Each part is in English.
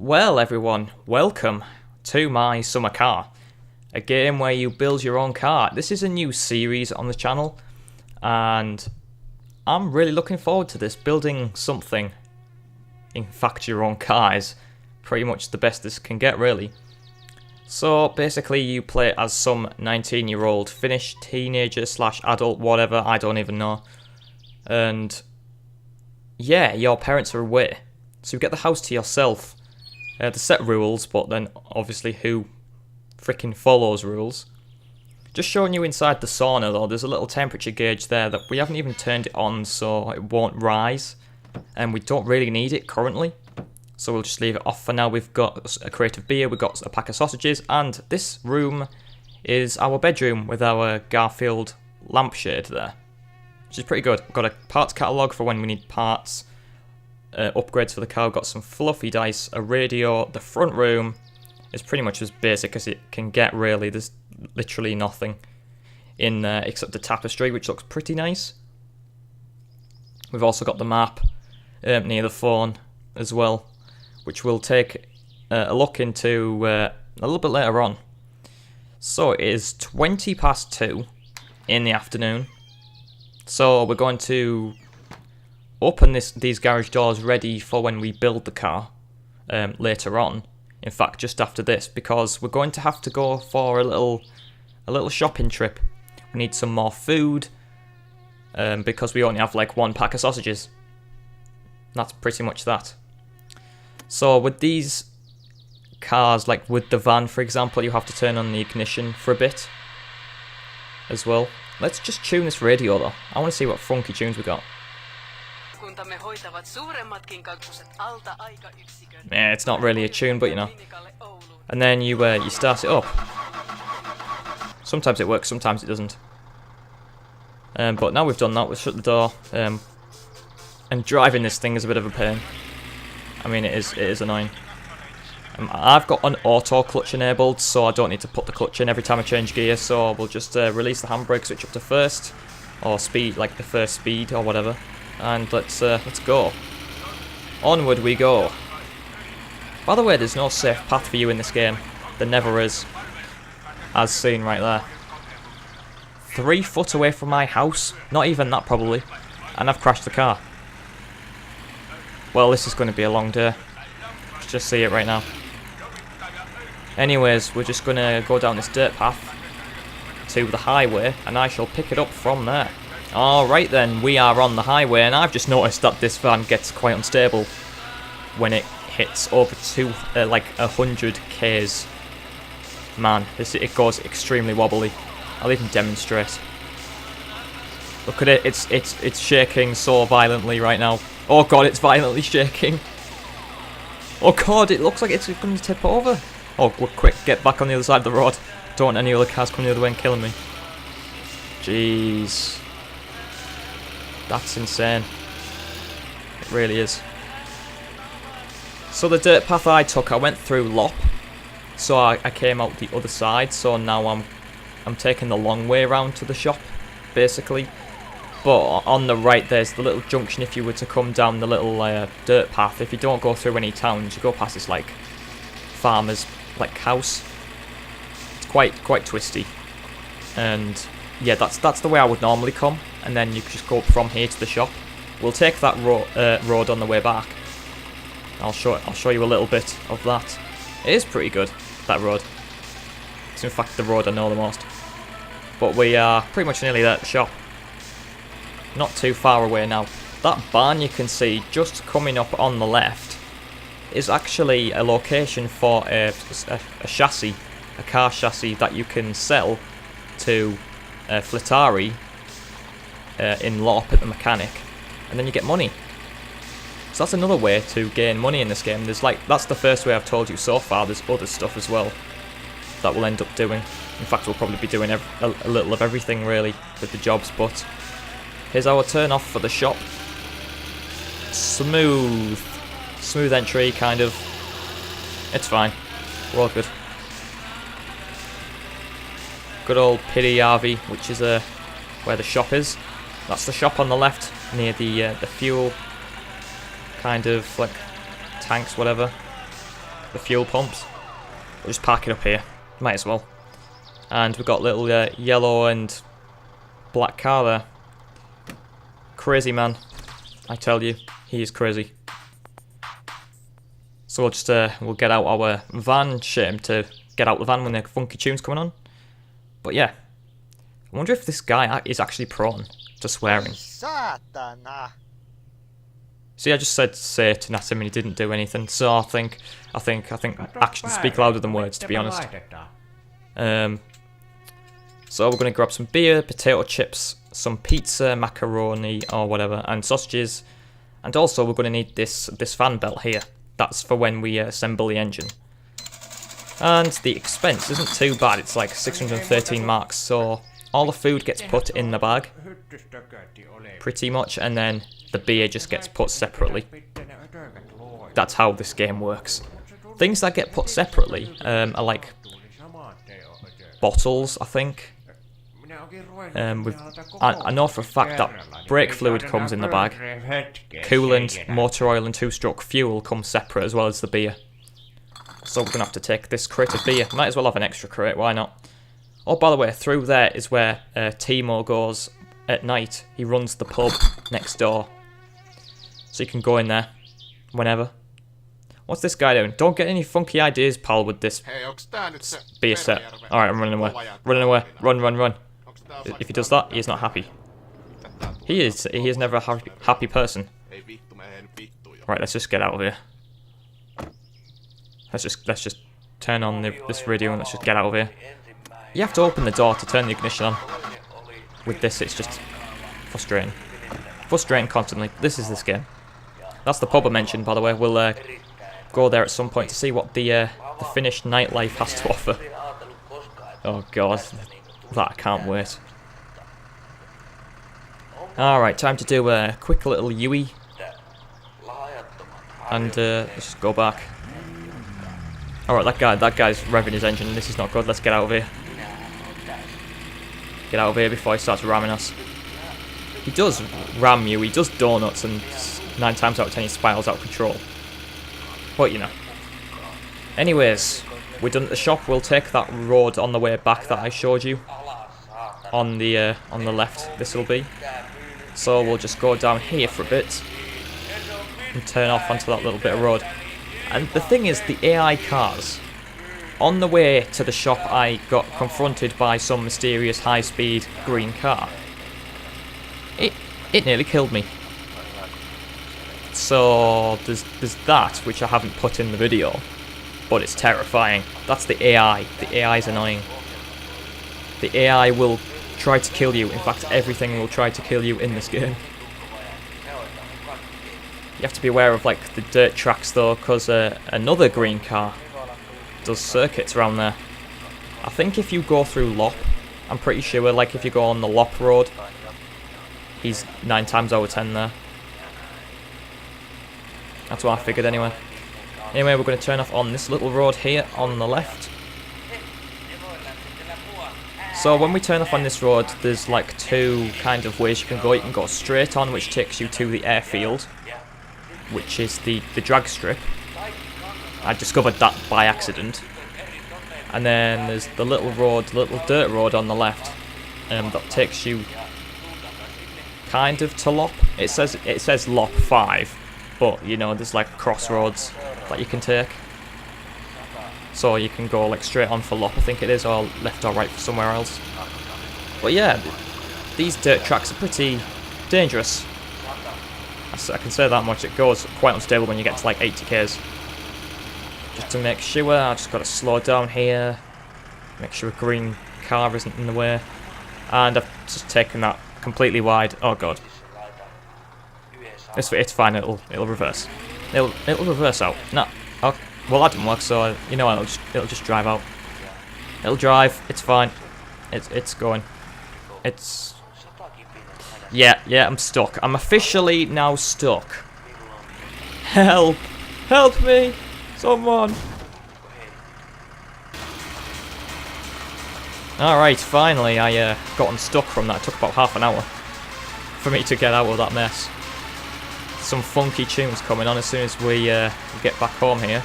Well, everyone, welcome to my summer car, a game where you build your own car. This is a new series on the channel, and I'm really looking forward to this. Building something, in fact your own car, is pretty much the best this can get, really. So basically you play as some 19-year-old Finnish teenager slash adult, whatever, I don't even know. And yeah, your parents are away, so you get the house to yourself. The set rules, but then obviously who freaking follows rules. Just showing you inside the sauna though, there's a little temperature gauge there that we haven't even turned it on, so it won't rise. And we don't really need it currently, so we'll just leave it off for now. We've got a crate of beer, we've got a pack of sausages, and this room is our bedroom with our Garfield lampshade there, which is pretty good. We've got a parts catalogue for when we need parts. Upgrades for the car, we've got some fluffy dice, a radio. The front room is pretty much as basic as it can get, really. There's literally nothing in there except the tapestry, which looks pretty nice. We've also got the map near the phone as well, which we'll take a look into a little bit later on. So it is 2:20 in the afternoon, so we're going to open these garage doors ready for when we build the car later on. In fact, just after this, because we're going to have to go for a little shopping trip. We need some more food because we only have like one pack of sausages. That's pretty much that. So with these cars, like with the van for example, you have to turn on the ignition for a bit as well. Let's just tune this radio though. I want to see what funky tunes we got. Yeah, it's not really a tune, but you know. And then you start it up. Sometimes it works, sometimes it doesn't. But now we've done that, we've shut the door. And driving this thing is a bit of a pain. I mean, it is annoying. I've got an auto clutch enabled, so I don't need to put the clutch in every time I change gear. So we'll just release the handbrake, switch up to first, or speed, like the first speed or whatever. And let's go. Onward we go. By the way, there's no safe path for you in this game. There never is. As seen right there. 3 foot away from my house. Not even that probably. And I've crashed the car. Well, this is going to be a long day. Just see it right now. Anyways, we're just going to go down this dirt path to the highway, and I shall pick it up from there. Alright then, we are on the highway, and I've just noticed that this van gets quite unstable when it hits over like 100 k's. Man, it goes extremely wobbly. I'll even demonstrate. Look at it, it's shaking so violently right now. Oh god, it's violently shaking. Oh god, it looks like it's going to tip over. Oh, quick, get back on the other side of the road. Don't want any other cars coming the other way and killing me. Jeez. That's insane. It really is. So the dirt path I took, I went through Lop. So I came out the other side. So now I'm taking the long way around to the shop, basically. But on the right, there's the little junction. If you were to come down the little dirt path, if you don't go through any towns, you go past this like farmer's like house. It's quite twisty. And yeah, that's the way I would normally come. And then you just go up from here to the shop. We'll take that road on the way back. I'll show you a little bit of that. It is pretty good, that road. It's in fact the road I know the most. But we are pretty much nearly there at the shop. Not too far away now. That barn you can see just coming up on the left is actually a location for a chassis, a car chassis that you can sell to Flittari in Lop at the mechanic, and then you get money. So that's another way to gain money in this game. That's the first way I've told you so far. There's other stuff as well that we'll end up doing. In fact, we'll probably be doing a little of everything really with the jobs. But here's our turn off for the shop. Smooth entry, kind of. It's fine. We're all good. Good old Piri Järvi, which is where the shop is. That's the shop on the left, near the fuel kind of like tanks, whatever. the fuel pumps. We'll just park it up here. Might as well. And we've got little yellow and black car there. Crazy man. I tell you, he is crazy. So we'll just we'll get out our van. Shame to get out the van when the funky tune's coming on. But yeah, I wonder if this guy is actually prone to swearing. See, I just said Satan at him and he didn't do anything. So I think actions speak louder than words, to be honest. So we're gonna grab some beer, potato chips, some pizza, macaroni or whatever, and sausages. And also we're gonna need this fan belt here. That's for when we assemble the engine. And the expense isn't too bad. It's like 613 marks. So all the food gets put in the bag, pretty much, and then the beer just gets put separately. That's how this game works. Things that get put separately are like bottles, I think. I know for a fact that brake fluid comes in the bag. Coolant, motor oil and two-stroke fuel come separate as well as the beer. So we're going to have to take this crate of beer. Might as well have an extra crate, why not? Oh, by the way, through there is where Timo goes at night. He runs the pub next door. So you can go in there whenever. What's this guy doing? Don't get any funky ideas, pal, with this beer set. Alright, I'm running away. Running away. Run, run, run. If he does that, he is not happy. He is never a happy person. Right, let's just get out of here. Let's just turn on this radio and let's just get out of here. You have to open the door to turn the ignition on. With this, it's just frustrating. Frustrating constantly. This is this game. That's the pub I mentioned, by the way. We'll go there at some point to see what the Finnish nightlife has to offer. Oh god, that I can't wait. Alright, time to do a quick little Yui. And let's just go back. Alright, that guy's revving his engine. This is not good. Let's get out of here. Get out of here before he starts ramming us. He does ram you, he does donuts, and 9 times out of 10 he spirals out of control. But you know. Anyways, we're done at the shop. We'll take that road on the way back that I showed you. On the left, this will be. So we'll just go down here for a bit. And turn off onto that little bit of road. And the thing is, the AI cars, on the way to the shop I got confronted by some mysterious high-speed green car. It nearly killed me. So there's that, which I haven't put in the video, but it's terrifying. That's the AI. The AI is annoying. The AI will try to kill you. In fact, everything will try to kill you in this game. You have to be aware of like the dirt tracks though, because another green car does circuits around there. I think if you go through Lop, I'm pretty sure like if you go on the Lop road, he's 9 times out of 10 there. That's what I figured anyway. Anyway, we're going to turn off on this little road here on the left. So when we turn off on this road, there's like 2 kind of ways you can go. You can go straight on, which takes you to the airfield, which is the drag strip. I discovered that by accident. And then there's the little road, the little dirt road on the left, that takes you kind of to Lop. It says Lop 5, but you know there's like crossroads that you can take. So you can go like straight on for Lop, I think it is, or left or right for somewhere else. But yeah, these dirt tracks are pretty dangerous. I can say that much. It goes quite unstable when you get to like 80 k's. Just to make sure, I just got to slow down here. Make sure a green car isn't in the way. And I've just taken that completely wide. Oh god. It's fine. It'll reverse. It'll reverse out. No. Oh, well that didn't work. So you know it'll just drive out. It'll drive. It's fine. It's going. It's. Yeah, I'm stuck. I'm officially now stuck. Help! Help me! Someone! Alright, finally I got unstuck from that. It took about half an hour for me to get out of that mess. Some funky tunes coming on as soon as we get back home here.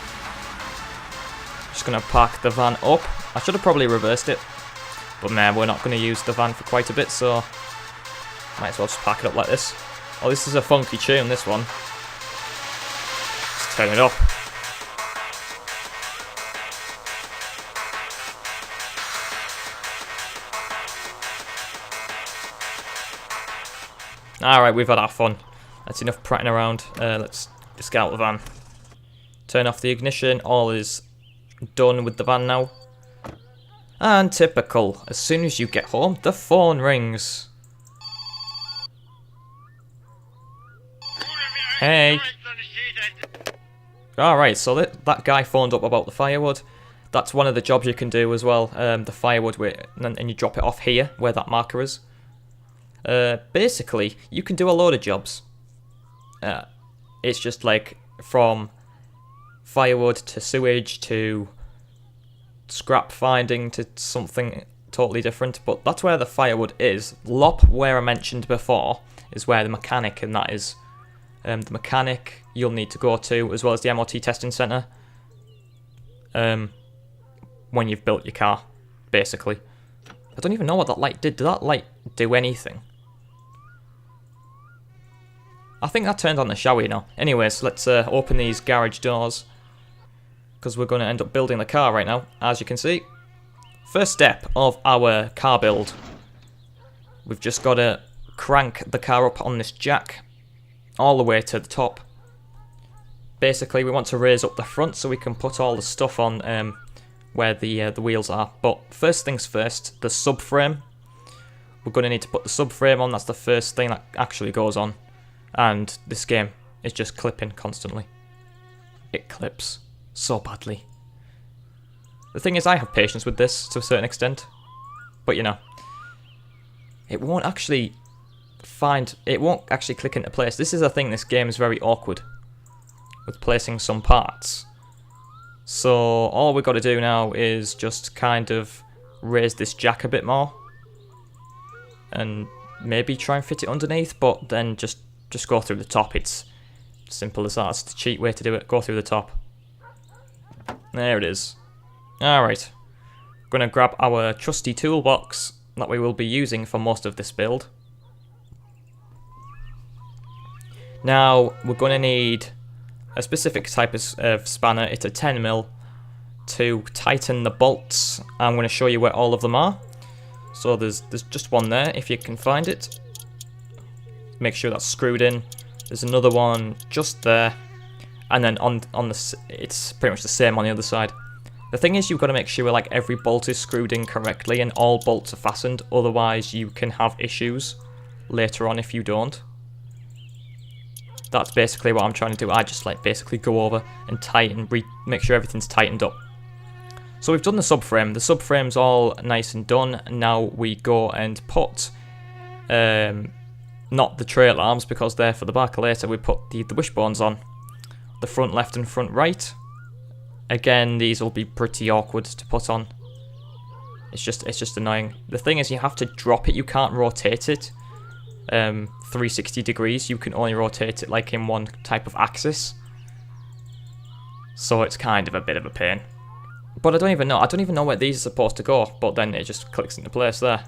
just going to park the van up. I should have probably reversed it. But man, we're not going to use the van for quite a bit, so might as well just park it up like this. Oh, this is a funky tune, this one. Let's turn it up. Alright, we've had our fun. That's enough prattling around. Let's just get out the van. Turn off the ignition. All is done with the van now. And typical, as soon as you get home, the phone rings. Hey. Alright, so that guy phoned up about the firewood. That's one of the jobs you can do as well. The firewood, and you drop it off here, where that marker is. Basically, you can do a load of jobs. It's just like from firewood to sewage to scrap finding to something totally different, but that's where the firewood is. Lop, where I mentioned before, is where the mechanic and that is. The mechanic you'll need to go to, as well as the MOT testing centre, when you've built your car, basically. I don't even know what that light did. Did that light do anything? I think that turned on the shower, you know. Anyways, let's open these garage doors, because we're going to end up building the car right now, as you can see. First step of our car build. We've just got to crank the car up on this jack, all the way to the top. Basically, we want to raise up the front so we can put all the stuff on where the wheels are. But first things first, the subframe. We're going to need to put the subframe on. That's the first thing that actually goes on. And this game is just clipping constantly. It clips so badly. The thing is, I have patience with this to a certain extent, but you know, it won't actually click into place. This is the thing, this game is very awkward with placing some parts. So all we've got to do now is just kind of raise this jack a bit more and maybe try and fit it underneath, but then just go through the top. It's simple as that. It's the cheap way to do it. Go through the top. There it is. Alright. We're going to grab our trusty toolbox that we will be using for most of this build. Now, we're going to need a specific type of spanner. It's a 10mm to tighten the bolts. I'm going to show you where all of them are. So there's just one there, if you can find it. Make sure that's screwed in. There's another one just there, and then on the it's pretty much the same on the other side. The thing is, you've got to make sure like every bolt is screwed in correctly and all bolts are fastened. Otherwise, you can have issues later on if you don't. That's basically what I'm trying to do. I just like basically go over and tighten, make sure everything's tightened up. So we've done the subframe. The subframe's all nice and done. Now we go and put not the trail arms, because they're for the back later. We put the wishbones on. The front left and front right. Again, these will be pretty awkward to put on. It's just annoying. The thing is, you have to drop it. You can't rotate it 360 degrees. You can only rotate it like in one type of axis. So it's kind of a bit of a pain. But I don't even know where these are supposed to go. But then it just clicks into place there.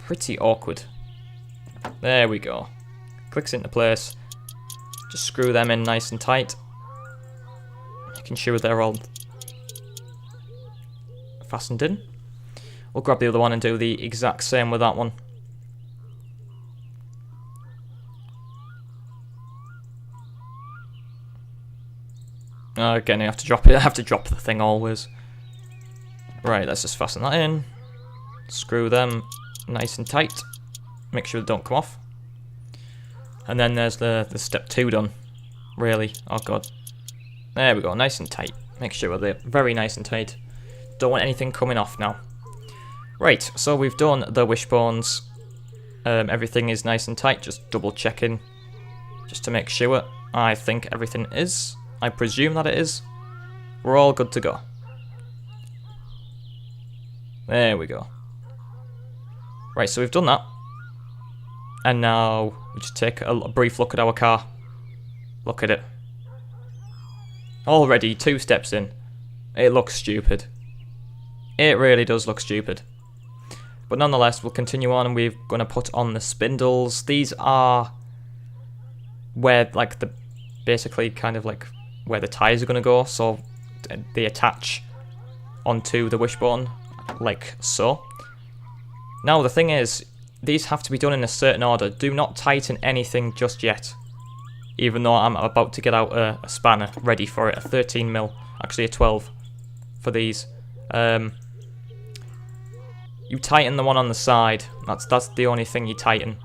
Pretty awkward. There we go. Clicks into place. Just screw them in nice and tight. Making sure they're all fastened in. We'll grab the other one and do the exact same with that one. Again, I have to drop it. I have to drop the thing always. Right, let's just fasten that in. Screw them nice and tight. Make sure they don't come off. And then there's the step 2 done. Really. Oh god. There we go. Nice and tight. Make sure they're very nice and tight. Don't want anything coming off now. Right, so we've done the wishbones. Everything is nice and tight. Just double checking. Just to make sure. I think everything is. I presume that it is. We're all good to go. There we go. Right, so we've done that. And now we just take a brief look at our car. Look at it. Already 2 steps in. It looks stupid. It really does look stupid. But nonetheless, we'll continue on and we're going to put on the spindles. These are where, like, the basically kind of like where the tyres are going to go. So they attach onto the wishbone, like so. Now, the thing is, these have to be done in a certain order. Do not tighten anything just yet. Even though I'm about to get out a spanner ready for it, a 13mm, actually a 12 for these. You tighten the one on the side. That's the only thing you tighten.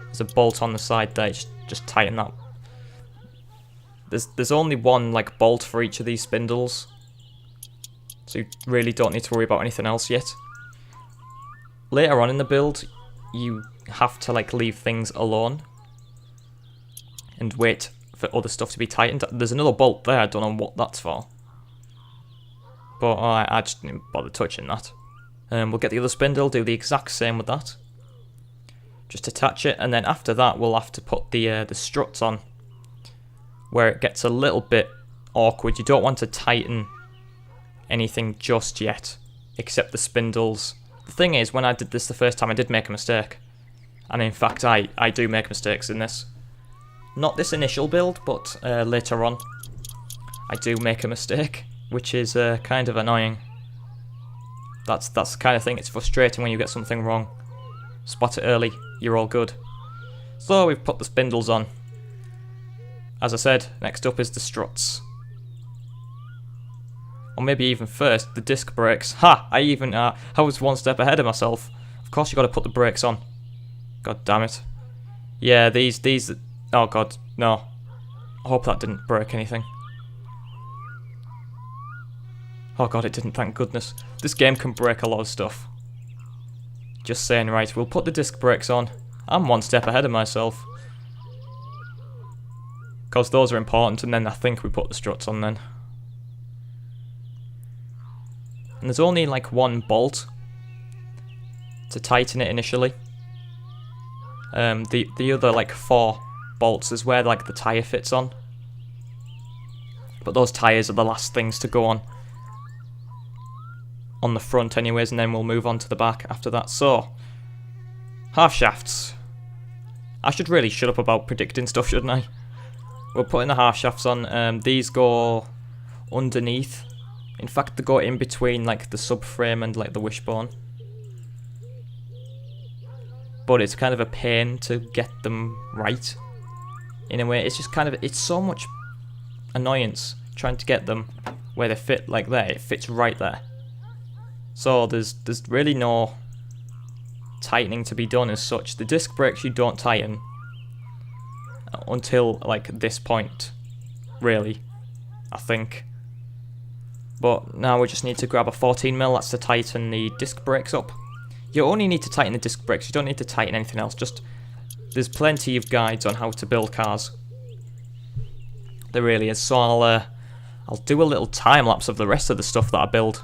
There's a bolt on the side there. Just tighten that. There's only one like bolt for each of these spindles, so you really don't need to worry about anything else yet. Later on in the build, you have to like leave things alone and wait for other stuff to be tightened. There's another bolt there. I don't know what that's for, but I just didn't bother touching that. We'll get the other spindle, do the exact same with that. Just attach it, and then after that we'll have to put the struts on, where it gets a little bit awkward. You don't want to tighten anything just yet, except the spindles. The thing is, when I did this the first time, I did make a mistake. And in fact, I do make mistakes in this. Not this initial build, but later on, I do make a mistake, which is kind of annoying. That's the kind of thing, it's frustrating when you get something wrong. Spot it early, you're all good. So we've put the spindles on. As I said, next up is the struts. Or maybe even first, the disc brakes. Ha! I was one step ahead of myself. Of course you gotta put the brakes on. God damn it. Yeah, these, oh god, no. I hope that didn't break anything. Oh god, it didn't, thank goodness. This game can break a lot of stuff. Just saying, right, we'll put the disc brakes on. I'm one step ahead of myself. Because those are important, and then I think we put the struts on then. And there's only like one bolt to tighten it initially. The other like 4 bolts is where like the tyre fits on. But those tyres are the last things to go on the front anyways, and then we'll move on to the back after that. So, half shafts. I should really shut up about predicting stuff, shouldn't I? We're putting the half shafts on. These go underneath. In fact, they go in between like the subframe and like the wishbone. But it's kind of a pain to get them right. In a way, it's just kind of, it's so much annoyance trying to get them where they fit like there. It fits right there. So there's really no tightening to be done as such. The disc brakes you don't tighten until like this point, really, I think. But now we just need to grab a 14mm, that's to tighten the disc brakes up. You only need to tighten the disc brakes, you don't need to tighten anything else. Just, there's plenty of guides on how to build cars. There really is. So I'll do a little time lapse of the rest of the stuff that I build.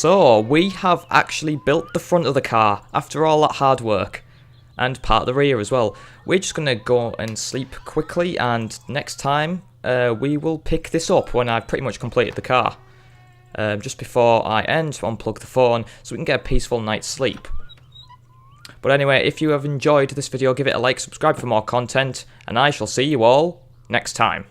So, we have actually built the front of the car after all that hard work. And part of the rear as well. We're just going to go and sleep quickly, and next time we will pick this up when I've pretty much completed the car. Just before I end, to unplug the phone so we can get a peaceful night's sleep. But anyway, if you have enjoyed this video, give it a like, subscribe for more content, and I shall see you all next time.